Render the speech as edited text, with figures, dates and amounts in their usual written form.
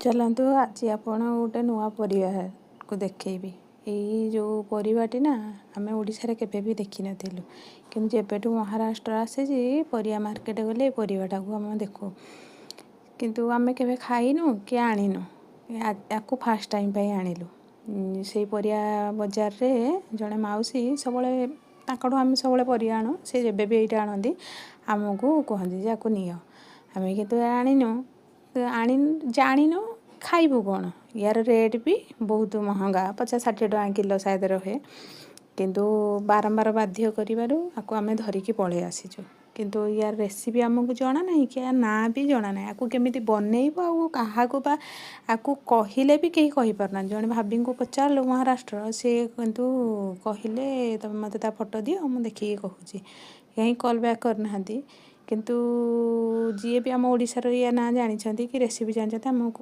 चलतु आज आपण गोटे नुआ परिवा को देखी यो परिवाटी ना आम ओडिशा केबे भी देखी नथिलु कि जेबेठू महाराष्ट्र आसे परिया मार्केट गले परिवाटा को आम देखू किंतु आमे केबे खाइनु कि आनिनु याकू फास्ट टाइम पे आनिलु से परिया बाजार रे जड़े मौसी सब आम सब परिया आणु से जेबे भी ये आणती आमको कहती याकू नियो आम कि आनिनु आनी जानिनु खाइबू कौन यार रेट भी बहुत महंगा 50-60 टका किलो शायद रहे किंतु बारंबार बाध्य करिबारु आकु आमे धरिकी पळे आसीचु किंतु यार रेसिपी आमको जना नहीं कि यार ना भी जना नहीं आकु केमिति बनेइबो आ काहाको बा आकु कहिले भी केही कहि परना जने भाभी को पचारलो महाराष्ट्र से किंतु कहिले तमे मते ता फोटो दियो हम देखि कहूची यही कॉल बैक करना किंतु जी भी आम ओडिसा रो या ना जानी कि रेसिपी जानते हमको